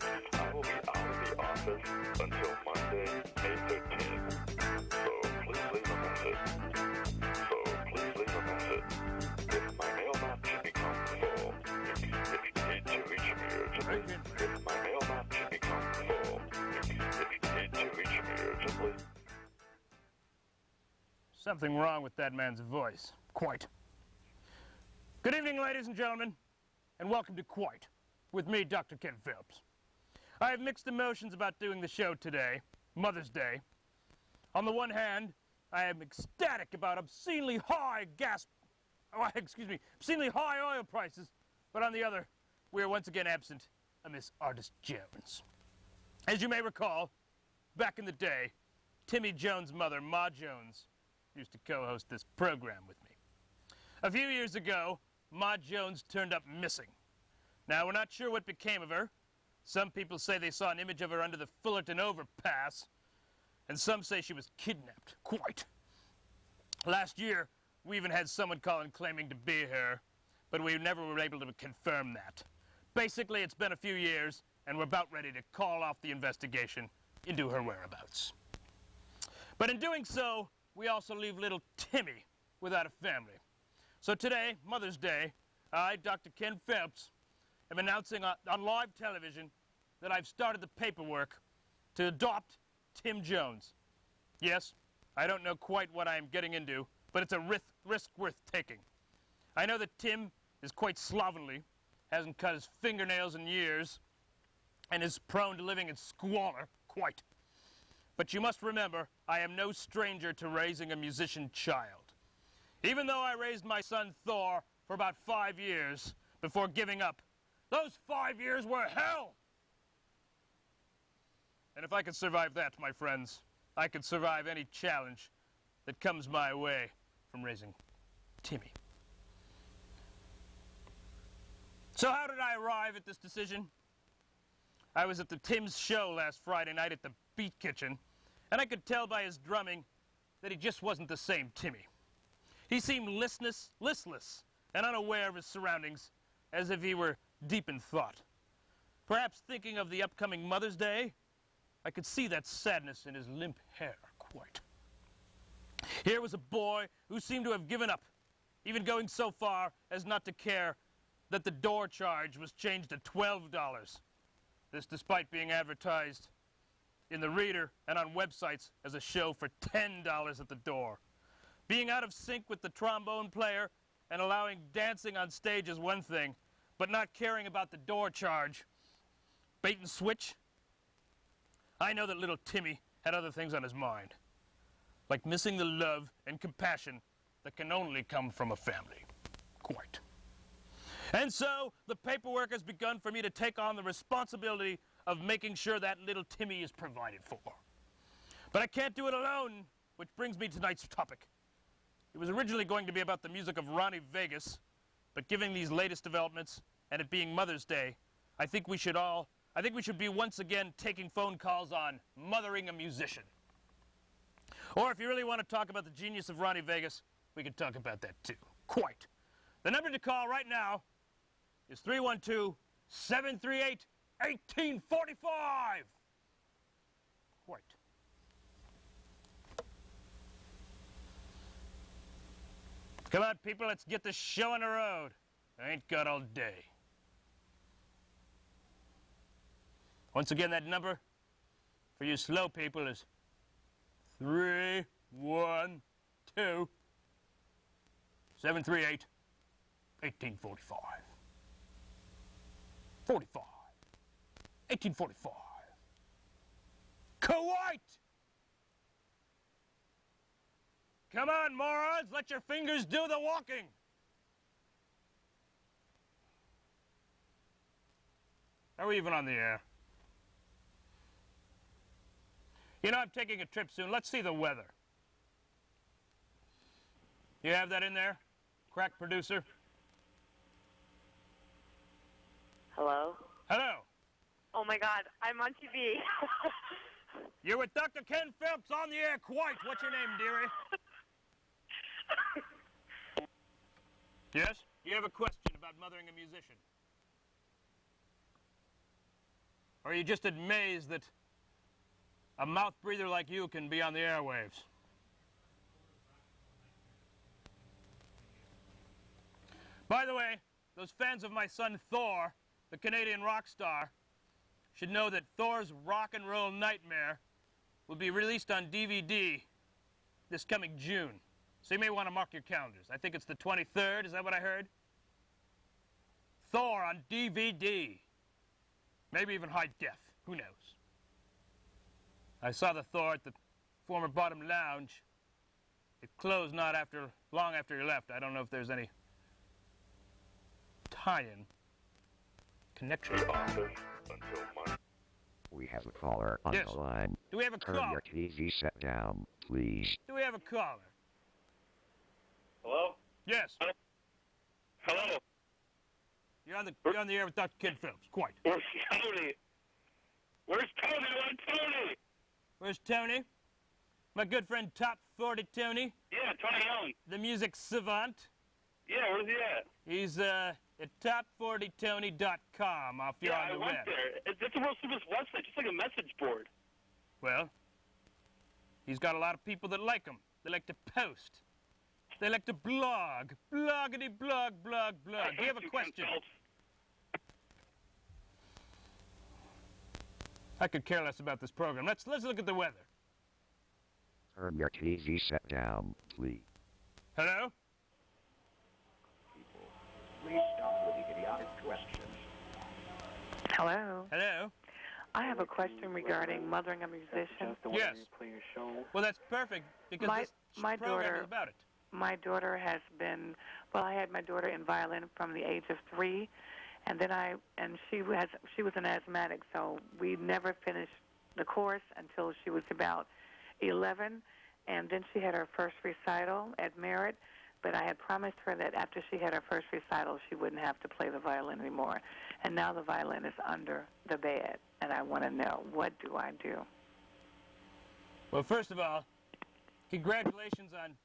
Alright, I will be out of the office until Monday, May 13th. So please leave a message. If my mailbox should become full, if you need to reach me urgently, if my mailbox should become full, if you need to reach me urgently. Something wrong with that man's voice. Quite. Good evening, ladies and gentlemen, and welcome to Quite, with me, Dr. Ken Phelps. I have mixed emotions about doing the show today, Mother's Day. On the one hand, I am ecstatic about obscenely high obscenely high oil prices, but on the other, we are once again absent a Miss Artist Jones. As you may recall, back in the day, Timmy Jones' mother, Ma Jones, used to co-host this program with me. A few years ago, Ma Jones turned up missing. Now, we're not sure what became of her. Some people say they saw an image of her under the Fullerton overpass, and some say she was kidnapped. Quite. Last year, we even had someone calling claiming to be her, but we never were able to confirm that. Basically, it's been a few years, and we're about ready to call off the investigation into her whereabouts. But in doing so, we also leave little Timmy without a family. So today, Mother's Day, I, Dr. Ken Phelps, am announcing on live television that I've started the paperwork to adopt Tim Jones. Yes, I don't know quite what I am getting into, but it's a risk worth taking. I know that Tim is quite slovenly, hasn't cut his fingernails in years, and is prone to living in squalor, quite. But you must remember, I am no stranger to raising a musician child. Even though I raised my son Thor for about 5 years before giving up, those 5 years were hell! And if I could survive that, my friends, I could survive any challenge that comes my way from raising Timmy. So how did I arrive at this decision? I was at the Tim's show last Friday night at the Beat Kitchen, and I could tell by his drumming that he just wasn't the same Timmy. He seemed listless, and unaware of his surroundings, as if he were deep in thought. Perhaps thinking of the upcoming Mother's Day, I could see that sadness in his limp hair, quite. Here was a boy who seemed to have given up, even going so far as not to care that the door charge was changed to $12. This despite being advertised in the Reader and on websites as a show for $10 at the door. Being out of sync with the trombone player and allowing dancing on stage is one thing, but not caring about the door charge. Bait and switch? I know that little Timmy had other things on his mind, like missing the love and compassion that can only come from a family. Quite. And so, the paperwork has begun for me to take on the responsibility of making sure that little Timmy is provided for. But I can't do it alone, which brings me to tonight's topic. It was originally going to be about the music of Ronnie Vegas, but given these latest developments, and it being Mother's Day, I think we should be once again taking phone calls on mothering a musician. Or if you really want to talk about the genius of Ronnie Vegas, we can talk about that too. Quite. The number to call right now is 312-738-1845. Quite. Come on, people, let's get this show on the road. I ain't got all day. Once again, that number for you slow people is 312-738-1845. 1845. Kuwait! Come on, morons, let your fingers do the walking. Are we even on the air? You know, I'm taking a trip soon. Let's see the weather. You have that in there, crack producer? Hello? Hello. Oh my God, I'm on TV. You're with Dr. Ken Phelps on the air. Quite. What's your name, dearie? Yes? You have a question about mothering a musician. Or are you just amazed that a mouth breather like you can be on the airwaves? By the way, those fans of my son Thor, the Canadian rock star, should know that Thor's Rock and Roll Nightmare will be released on DVD this coming June. So you may want to mark your calendars. I think it's the 23rd, is that what I heard? Thor on DVD. Maybe even high def, who knows? I saw the Thor at the former Bottom Lounge. It closed not long after he left. I don't know if there's any tie-in connection. The office until Monday. We have a caller on Yes. the line. Do we have a Turn caller? your TV set down, please. Do we have a caller? Hello? Yes. Hello? You're on the air with Dr. Kid Phelps. Quite. Where's Tony? Where's Tony? I want Tony! Where's Tony? My good friend Top 40 Tony, Yeah, Tony Young. the music savant. Yeah, where's he at? He's at top40tony.com if you're Yeah, on the I went web. there. It's a real serious website, just like a message board. Well, he's got a lot of people that like him. They like to post. They like to blog. Bloggity blog, blog, blog. Do you have a question? I could care less about this program. Let's look at the weather. Turn your TV set down, please. Hello? Please stop with the idiotic questions. Hello. Hello? I have a question regarding mothering a musician. Yes. Well, that's perfect because My- this my program daughter- is about it. My daughter has been, well, I had my daughter in violin from the age of 3, and then she was an asthmatic, so we never finished the course until she was about 11, and then she had her first recital at Merritt, but I had promised her that after she had her first recital, she wouldn't have to play the violin anymore, and now the violin is under the bed, and I want to know, what do I do? Well, first of all, congratulations on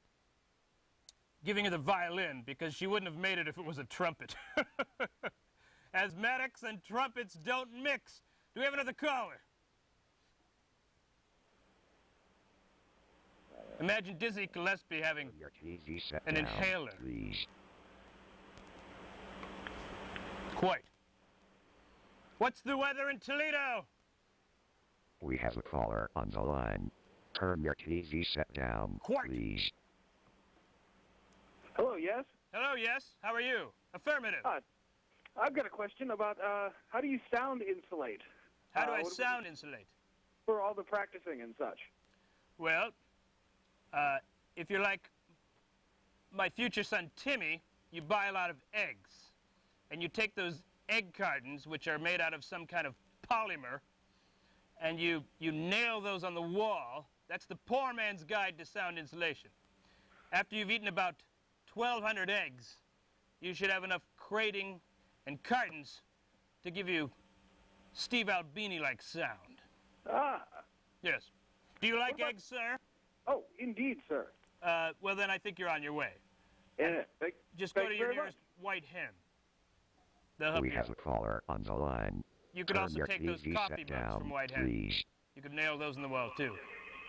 giving her the violin, because she wouldn't have made it if it was a trumpet. Asthmatics and trumpets don't mix. Do we have another caller? Imagine Dizzy Gillespie having Turn your TV set An down, inhaler. please. quite. What's the weather in Toledo? We have a caller on the line. Turn your TV set down, Quite. please. Hello, yes? Hello, yes. How are you? Affirmative. I've got a question about how do you sound insulate? How do I what do we- sound insulate? For all the practicing and such. Well, if you're like my future son Timmy, you buy a lot of eggs. And you take those egg cartons, which are made out of some kind of polymer, and you nail those on the wall. That's the poor man's guide to sound insulation. After you've eaten about 1,200 eggs, you should have enough crating and cartons to give you Steve Albini-like sound. Ah, Yes. Do you like What about- eggs, sir? oh, indeed, sir. Well, then I think you're on your way. Yeah, Just go thank to you your very nearest white hen. They'll help We you have out. a caller on the line. You could Turn also your take those TV coffee set mugs down, from White Hen. please. You could nail those in the wall, too.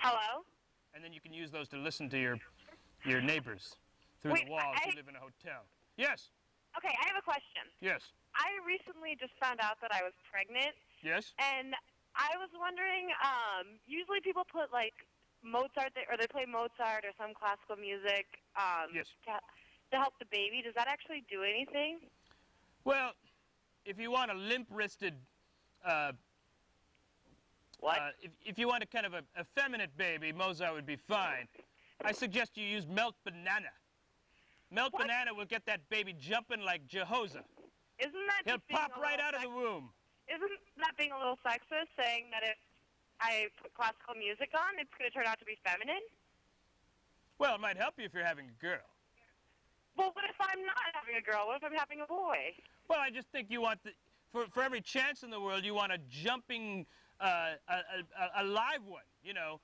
Hello? And then you can use those to listen to your neighbors through Wait, the wall if I- you live in a hotel. Yes, Okay, I have a question. yes, I recently just found out that I was pregnant, yes. and I was wondering, usually people put, like, Mozart, or they play Mozart or some classical music Yes. to help the baby. Does that actually do anything? Well, if you want a limp-wristed, What? if you want a kind of a effeminate baby, Mozart would be fine. I suggest you use melt banana. Melt What? banana will get that baby jumping like Jehoshaphat. Isn't that He'll just being pop a right little out of the womb. Isn't that being a little sexist, saying that if I put classical music on, it's going to turn out to be feminine? Well, it might help you if you're having a girl. Well, what if I'm not having a girl? What if I'm having a boy? Well, I just think you want for every chance in the world, you want a jumping, a live one. You know,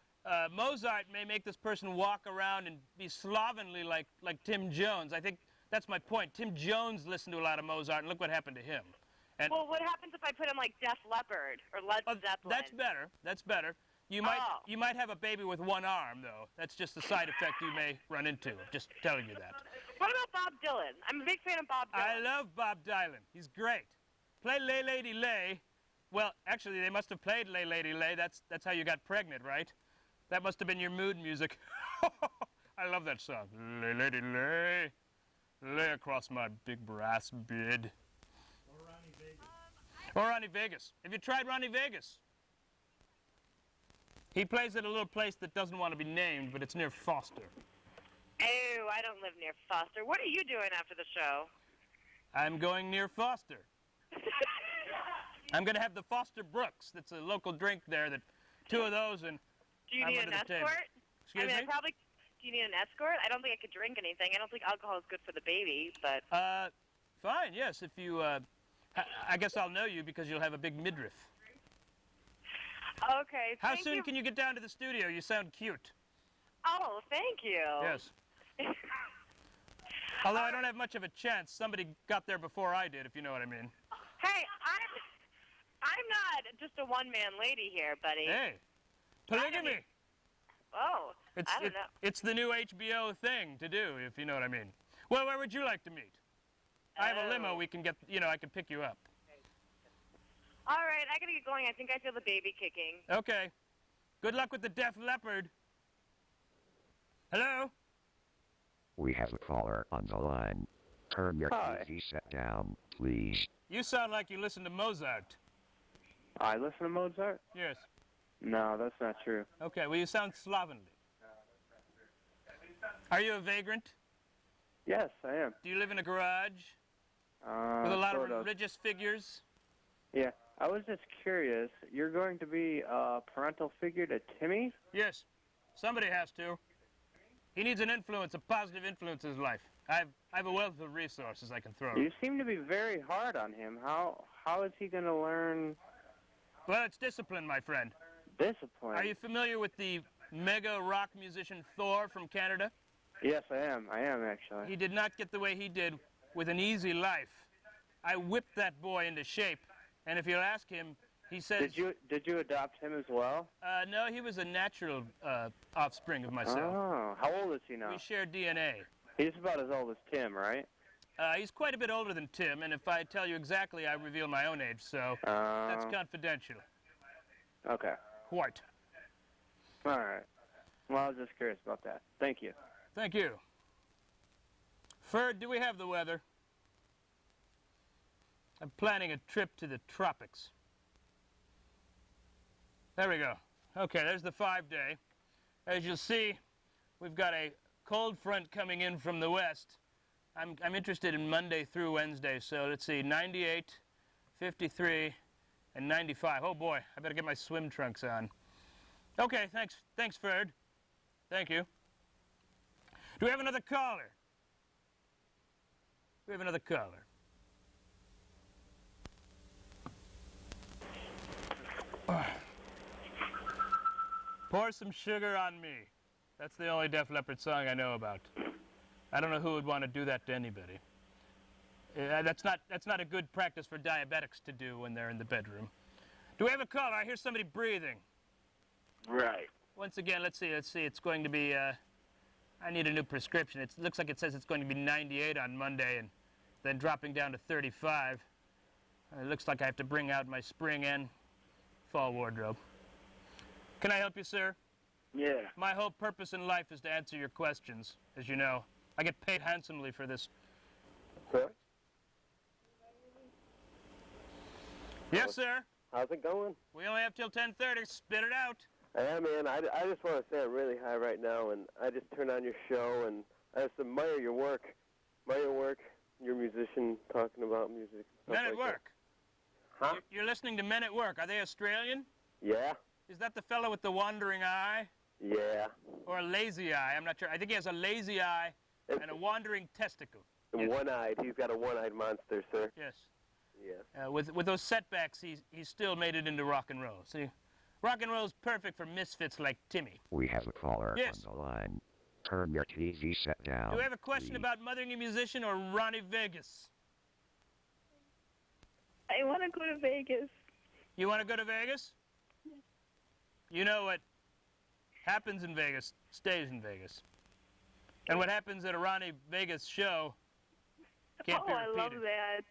Mozart may make this person walk around and be slovenly like Tim Jones. I think that's my point. Tim Jones listened to a lot of Mozart, and look what happened to him. And Well, what happens if I put in like Def Leppard or Led Zeppelin? that's better. That's better. You might have a baby with one arm though. That's just a side effect you may run into. Just telling you that. What about Bob Dylan? I'm a big fan of Bob Dylan. I love Bob Dylan. He's great. Play Lay Lady Lay. Well, actually, they must have played Lay Lady Lay. That's how you got pregnant, right? That must have been your mood music. I love that song. Lay Lady Lay, lay across my big brass bed. Or Ronnie Vegas. Have you tried Ronnie Vegas? He plays at a little place that doesn't want to be named, but it's near Foster. Oh, I don't live near Foster. What are you doing after the show? I'm going near Foster. I'm going to have the Foster Brooks. That's a local drink there. That 2 of those, and do you need an escort? Excuse me? Do you need an escort? I don't think I could drink anything. I don't think alcohol is good for the baby, but... Fine, yes. If you, I guess I'll know you because you'll have a big midriff. Okay, How soon can you get down to the studio? You sound cute. Oh, thank you. Yes. Although I don't have much of a chance. Somebody got there before I did, if you know what I mean. Hey, I'm not just a one-man lady here, buddy. Hey, polygamy. Oh, I don't know. It's the new HBO thing to do, if you know what I mean. Well, where would you like to meet? I have a limo. We can get, I can pick you up. All right, I gotta get going. I think I feel the baby kicking. Okay. Good luck with the Def Leppard. Hello? We have a caller on the line. Turn your TV set down, please. You sound like you listen to Mozart. I listen to Mozart? Yes. No, that's not true. Okay, well, you sound slovenly. Are you a vagrant? Yes, I am. Do you live in a garage? With a lot of religious figures? Yeah. I was just curious. You're going to be a parental figure to Timmy? Yes. Somebody has to. He needs an influence, a positive influence in his life. I have a wealth of resources I can throw. You seem to be very hard on him. How is he going to learn? Well, it's discipline, my friend. Discipline? Are you familiar with the mega rock musician Thor from Canada? Yes, I am. I am, actually. He did not get the way he did with an easy life. I whipped that boy into shape, and if you'll ask him, he says... Did you adopt him as well? No, he was a natural offspring of myself. Oh, how old is he now? We share DNA. He's about as old as Tim, right? He's quite a bit older than Tim, and if I tell you exactly, I reveal my own age, so that's confidential. Okay. Quite. All right. Well, I was just curious about that. Thank you. Thank you. Ferd, do we have the weather? I'm planning a trip to the tropics. There we go. Okay, there's the 5-day. As you'll see, we've got a cold front coming in from the west. I'm interested in Monday through Wednesday, so let's see, 98, 53, and 95. Oh boy, I better get my swim trunks on. Okay, thanks, Ferd. Thank you. Do we have another caller? We have another caller. Pour some sugar on me. That's the only Def Leppard song I know about. I don't know who would want to do that to anybody. That's not a good practice for diabetics to do when they're in the bedroom. Do we have a caller? I hear somebody breathing. Right. Once again, let's see. It's going to be, I need a new prescription. It looks like it says it's going to be 98 on Monday and then dropping down to 35. It looks like I have to bring out my spring and fall wardrobe. Can I help you, sir? Yeah. My whole purpose in life is to answer your questions, as you know. I get paid handsomely for this. Sir? Yes, sir. How's it going? We only have till 10:30. Spit it out. Yeah, man, I just want to say I'm really high right now, and I just turned on your show, and I just admire your work. You're a musician talking about music. Men at Work. Huh? You're listening to Men at Work. Are they Australian? Yeah. Is that the fellow with the wandering eye? Yeah. Or a lazy eye? I'm not sure. I think he has a lazy eye and a wandering testicle. And one-eyed. He's got a one-eyed monster, sir. Yes. Yeah. With those setbacks, he's still made it into rock and roll. See, rock and roll is perfect for misfits like Timmy. We have a caller Yes. on the line. Turn your TV set down. Do we have a question please. about Mothering a Musician or Ronnie Vegas? I want to go to Vegas. You want to go to Vegas? You know what happens in Vegas stays in Vegas. And what happens at a Ronnie Vegas show can't be repeated. I love that.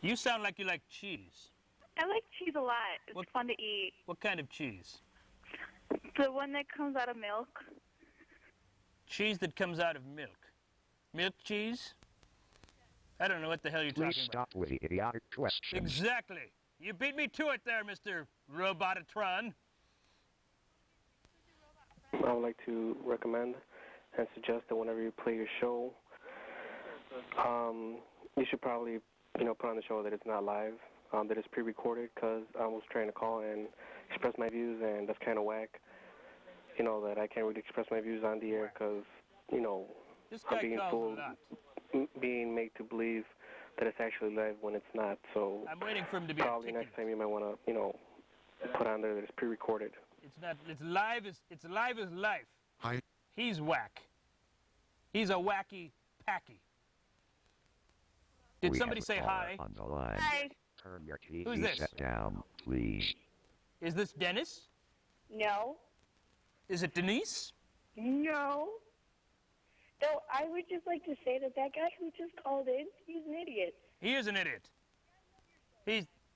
You sound like you like cheese. I like cheese a lot. It's fun to eat. What kind of cheese? The one that comes out of milk. Cheese that comes out of milk. Milk cheese? I don't know what the hell you're talking about. Please stop with the idiotic questions. Exactly. You beat me to it there, Mr. Robotatron. I would like to recommend and suggest that whenever you play your show, you should probably, put on the show that it's not live, that it's pre-recorded, because I was trying to call and express my views, and that's kind of whack. That I can't really express my views on the air because, I'm being fooled, being made to believe that it's actually live when it's not. So I'm waiting for him to be probably next time you might want to, put on there that it's pre-recorded. It's not. It's live as life. Hi. He's whack. He's a wacky packy. Did somebody say hi? On the line. Hi. Turn your TV Who's this? set down, please. Is this Dennis? No. Is it Denise? No. No, I would just like to say that guy who just called in, he's an idiot. He is an idiot.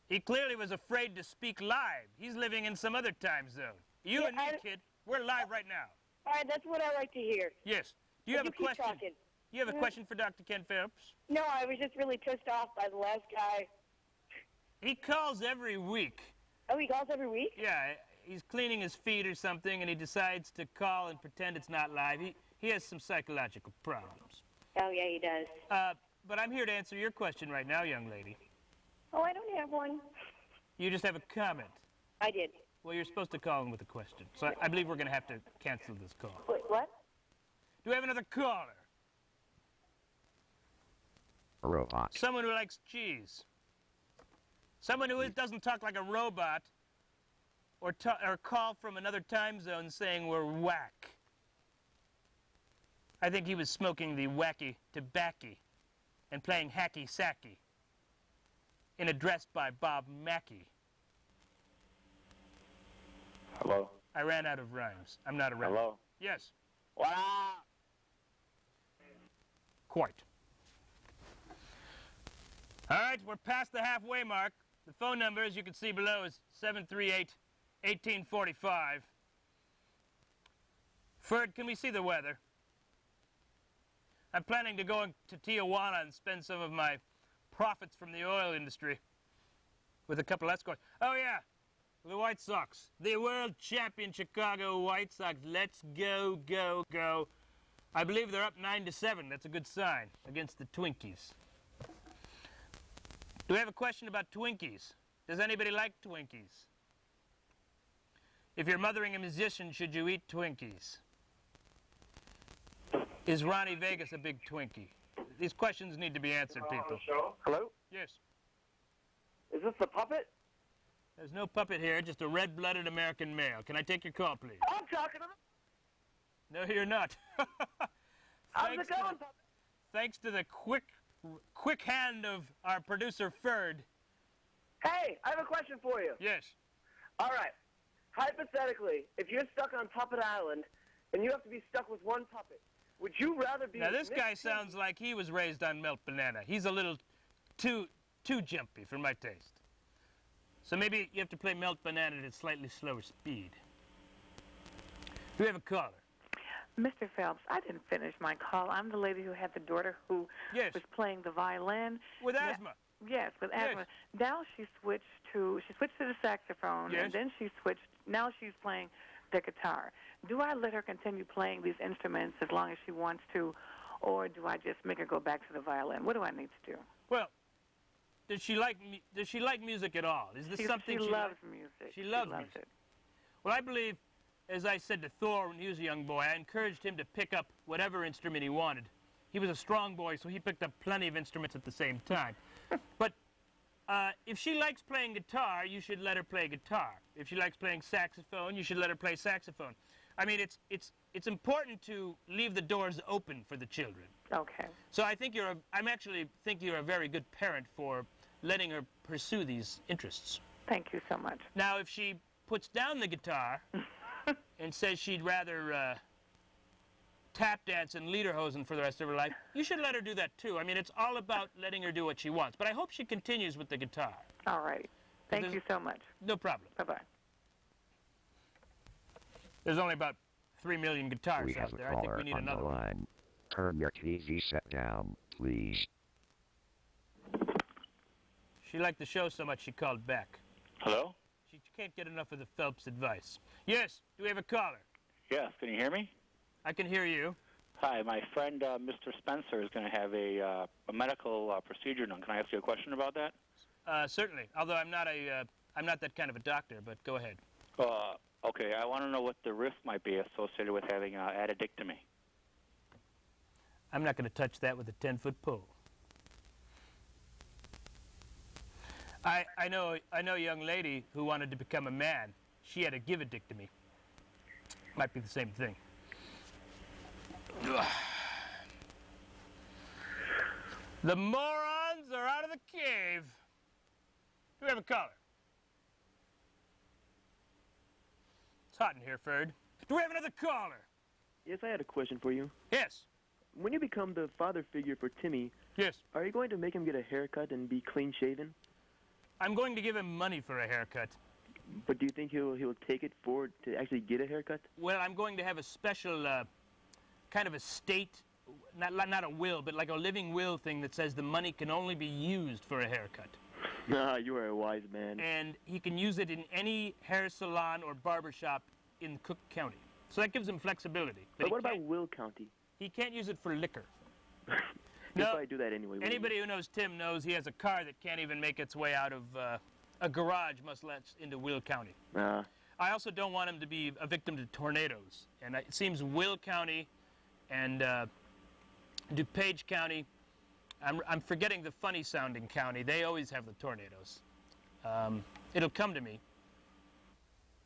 He clearly was afraid to speak live. He's living in some other time zone. You and me, kid, we're live right now. All right, that's what I like to hear. Yes. Do you have a keep question? talking. You have a question for Dr. Ken Phelps? No, I was just really pissed off by the last guy. He calls every week. Oh, he calls every week? Yeah, he's cleaning his feet or something, and he decides to call and pretend it's not live. He has some psychological problems. Oh, yeah, he does. But I'm here to answer your question right now, young lady. Oh, I don't have one. You just have a comment. I did. Well, you're supposed to call in with a question, so I believe we're going to have to cancel this call. Wait, what? Do we have another caller? A robot. Someone who likes cheese. Someone who doesn't talk like a robot or call from another time zone saying we're whack. I think he was smoking the wacky tobacco and playing hacky-sacky in a dress by Bob Mackey. Hello? I ran out of rhymes. I'm not a rapper. Hello? Yes. Wow! Quite. All right, we're past the halfway mark. The phone number, as you can see below, is 738-1845. Ferd, can we see the weather? I'm planning to go to Tijuana and spend some of my profits from the oil industry with a couple escorts. Oh, yeah, the White Sox. The world champion Chicago White Sox. Let's go, go, go. I believe they're up 9-7. That's a good sign against the Twinkies. Do we have a question about Twinkies? Does anybody like Twinkies? If you're mothering a musician, should you eat Twinkies? Is Ronnie Vegas a big Twinkie? These questions need to be answered, people. Hello? Yes. Is this the puppet? There's no puppet here, just a red-blooded American male. Can I take your call, please? I'm talking to No, you're not. How's it going, puppet? Thanks to the quick hand of our producer, Ferd. Hey, I have a question for you. Yes. All right. Hypothetically, if you're stuck on Puppet Island and you have to be stuck with one puppet, would you rather be... Now, this guy sounds like he was raised on Melt Banana. He's a little too jumpy for my taste. So maybe you have to play Melt Banana at a slightly slower speed. Do we have a caller? Mr. Phelps, I didn't finish my call. I'm the lady who had the daughter who was playing the violin. With asthma? Yes, with asthma. Now she switched to the saxophone, and then now she's playing the guitar. Do I let her continue playing these instruments as long as she wants to, or do I just make her go back to the violin? What do I need to do? Well, does she like music at all? Is this something she loves music? She loves music. It. Well, I believe, as I said to Thor when he was a young boy, I encouraged him to pick up whatever instrument he wanted. He was a strong boy, so he picked up plenty of instruments at the same time. But if she likes playing guitar, you should let her play guitar. If she likes playing saxophone, you should let her play saxophone. I mean, it's important to leave the doors open for the children. Okay. So I think I'm actually think you're a very good parent for letting her pursue these interests. Thank you so much. Now, if she puts down the guitar and says she'd rather tap dance and lederhosen for the rest of her life, you should let her do that too. I mean, it's all about letting her do what she wants. But I hope she continues with the guitar. All right. Thank you so much. No problem. Bye-bye. There's only about 3 million guitars We out have there. a I think caller we need on the another one. line. Turn your TV set down, please. She liked the show so much she called back. Hello? She can't get enough of the Phelps advice. Yes, do we have a caller? Yes, can you hear me? I can hear you. Hi, my friend Mr. Spencer is going to have a medical procedure done. Can I ask you a question about that? Certainly. Although I'm not that kind of a doctor, but go ahead. Okay, I want to know what the risk might be associated with having addictomy. I'm not going to touch that with a 10-foot pole. I know a young lady who wanted to become a man. She had a give-a-dictomy. Might be the same thing. The morons are out of the cave. Do we have a caller? It's hot in here, Ferd. Do we have another caller? Yes, I had a question for you. Yes. When you become the father figure for Timmy, yes, are you going to make him get a haircut and be clean-shaven? I'm going to give him money for a haircut. But do you think he'll take it forward to actually get a haircut? Well, I'm going to have a special kind of a state, not a will, but like a living will thing that says the money can only be used for a haircut. Ah, you are a wise man. And he can use it in any hair salon or barber shop in Cook County. So that gives him flexibility. But what about Will County? He can't use it for liquor. He'll probably do that anyway. Anybody who knows Tim knows he has a car that can't even make its way out of a garage, much less into Will County. I also don't want him to be a victim to tornadoes. And it seems Will County and DuPage County, I'm forgetting the funny-sounding county. They always have the tornadoes. It'll come to me.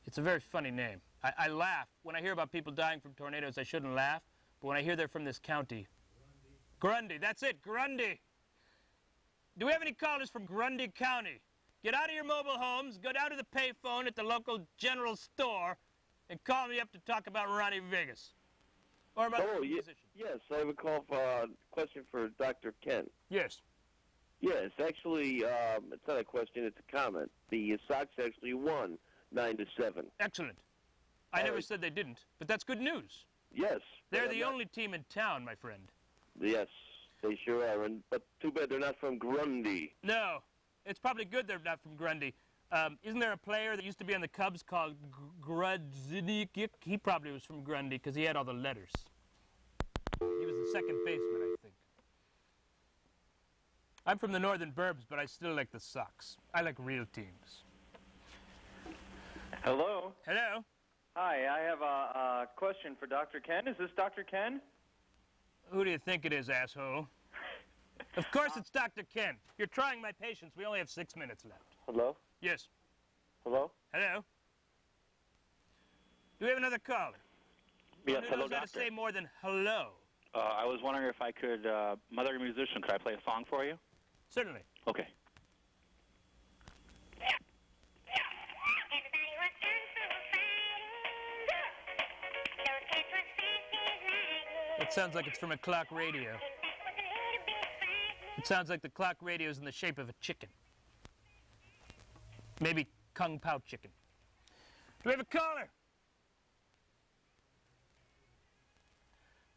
It's a very funny name. I laugh. When I hear about people dying from tornadoes, I shouldn't laugh. But when I hear they're from this county, Grundy, that's it, Grundy. Do we have any callers from Grundy County? Get out of your mobile homes, go down to the payphone at the local general store, and call me up to talk about Ronnie Vegas. Or about yes, I have a question for Dr. Kent. Yes. Yes, actually, it's not a question, it's a comment. The Sox actually won 9-7. Excellent. I never said they didn't, but that's good news. Yes. They're the only team in town, my friend. Yes, they sure are, but too bad they're not from Grundy. No, it's probably good they're not from Grundy. Isn't there a player that used to be on the Cubs called Grudzinik? He probably was from Grundy because he had all the letters. He was the second baseman, I think. I'm from the northern burbs, but I still like the Sox. I like real teams. Hello. Hello. Hi, I have a question for Dr. Ken. Is this Dr. Ken? Who do you think it is, asshole? Of course it's Dr. Ken. You're trying my patience. We only have 6 minutes left. Hello? Yes. Hello? Hello? Do we have another caller? Yes, Who hello, knows how to doctor. say more than hello? I was wondering if I could, Mother, a musician, could I play a song for you? Certainly. Okay. It sounds like it's from a clock radio. It sounds like the clock radio is in the shape of a chicken. Maybe Kung Pao chicken. Do we have a caller?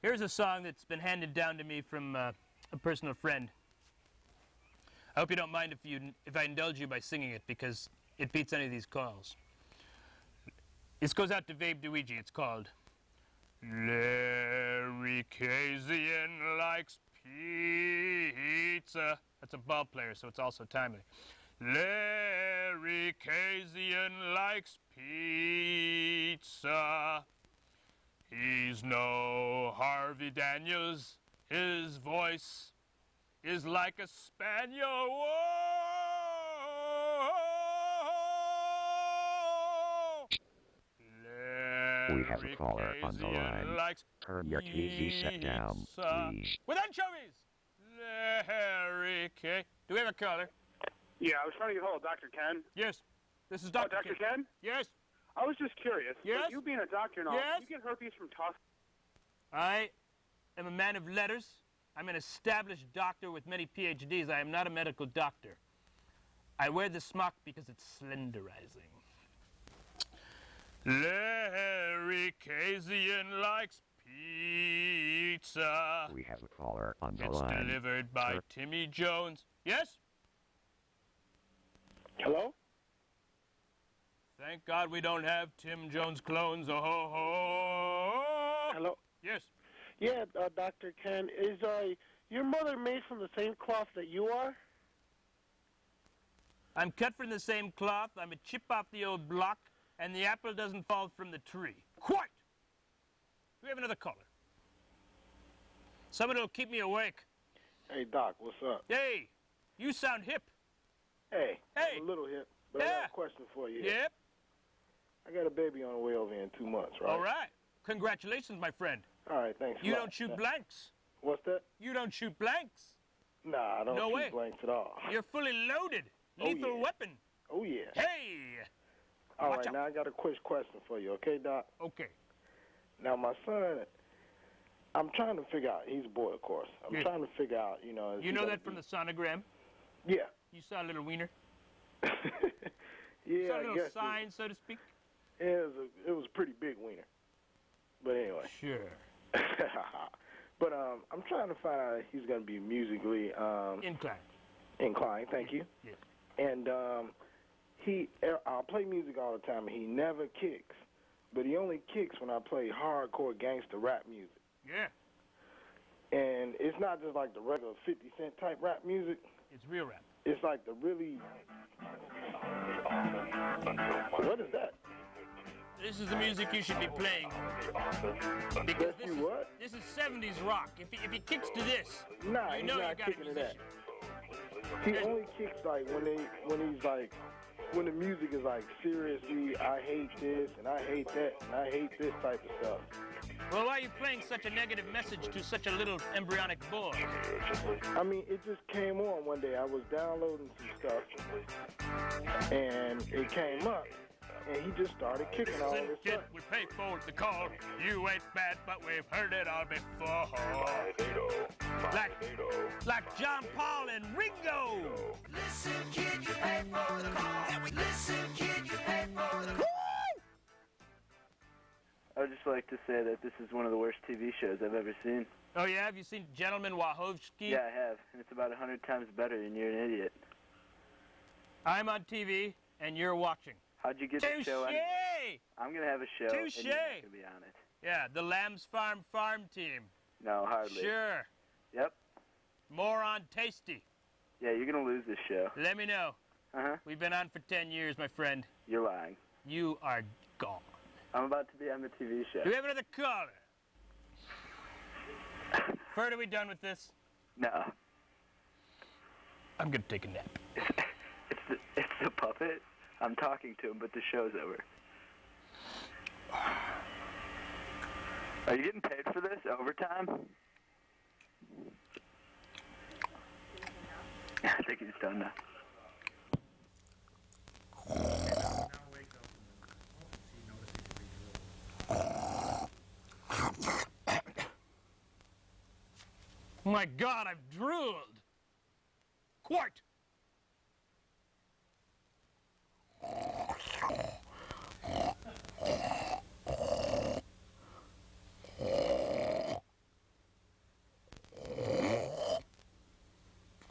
Here's a song that's been handed down to me from a personal friend. I hope you don't mind if I indulge you by singing it, because it beats any of these calls. This goes out to Vabe Luigi. It's called Larry Kazian Likes Pizza. That's a ball player, so it's also timely. Larry Kazian likes pizza. He's no Harvey Daniels. His voice is like a spaniel. Whoa! We have a caller on the line. Turn your TV set down, please. With anchovies! Larry K. Do we have a caller? Yeah, I was trying to get hold of Dr. Ken. Yes. This is Dr. Dr. Ken? Yes. I was just curious. Yes? You being a doctor and all, Yes? you get herpes from tossing? I am a man of letters. I'm an established doctor with many PhDs. I am not a medical doctor. I wear the smock because it's slenderizing. Larry Kazian likes pizza. We have a caller on the It's line. delivered by Timmy Jones. Yes? Hello? Thank God we don't have Tim Jones clones. Oh, ho, ho. Hello? Yes. Yeah, Dr. Ken, is your mother made from the same cloth that you are? I'm cut from the same cloth. I'm a chip off the old block, and the apple doesn't fall from the tree. Quite! We have another caller. Someone who'll keep me awake. Hey, Doc, what's up? Hey, you sound hip. Hey, Hey. I'm a little hip, but I got a question for you. Yep. I got a baby on the way over here in 2 months, right? All right. Congratulations, my friend. All right, thanks. You don't shoot blanks. What's that? You don't shoot blanks. Nah, I don't No shoot way. blanks at all. You're fully loaded. Oh, Lethal yeah. weapon. Oh, yeah. Hey! All Watch right, out. now I got a quick question for you, okay, Doc? Okay. Now, my son, I'm trying to figure out, he's a boy, of course. I'm Yeah. trying to figure out, is You he know gonna that from the sonogram? be- Yeah. You saw a little wiener? Yeah, Saw a I little guess sign, so to speak? it was a pretty big wiener. But anyway. Sure. But I'm trying to find out if he's going to be musically inclined. Thank you. Yes. And I'll play music all the time, and he never kicks. But he only kicks when I play hardcore gangster rap music. Yeah. And it's not just like the regular 50 Cent type rap music. It's real rap. It's like the really... What is that? This is the music you should be playing. Because this is 70s rock. If he kicks to this, Nah, you he's know you not got a kicking to that. musician. He only kicks like when the music is like seriously, I hate this and I hate that and I hate this type of stuff. Well, why are you playing such a negative message to such a little embryonic boy? I mean, it just came on one day. I was downloading some stuff and it came up and he just started kicking all Listen, this kid, stuff. we pay forward the call. You ain't bad, but we've heard it all before. Like John Paul and Ringo. Listen, kid, you pay for the call. Listen, kid, you pay for the call. I would just like to say that this is one of the worst TV shows I've ever seen. Oh, yeah? Have you seen Gentleman Wachowski? Yeah, I have. And it's about 100 times better, and you're an idiot. I'm on TV, and you're watching. How'd you get the show? Touche! I'm going to have a show, Touche! and you're not going to be on it. Yeah, the Lamb's Farm team. No, hardly. Sure. Yep. More on Tasty. Yeah, you're going to lose this show. Let me know. Uh-huh. We've been on for 10 years, my friend. You're lying. You are gone. I'm about to be on the TV show. Do we have another caller? Ferd, are we done with this? No. I'm going to take a nap. It's the puppet. I'm talking to him, but the show's over. Are you getting paid for this? Overtime? I think he's done now. My God, I've drooled. Quite.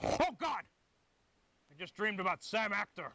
Oh, God! I just dreamed about Sam Actor.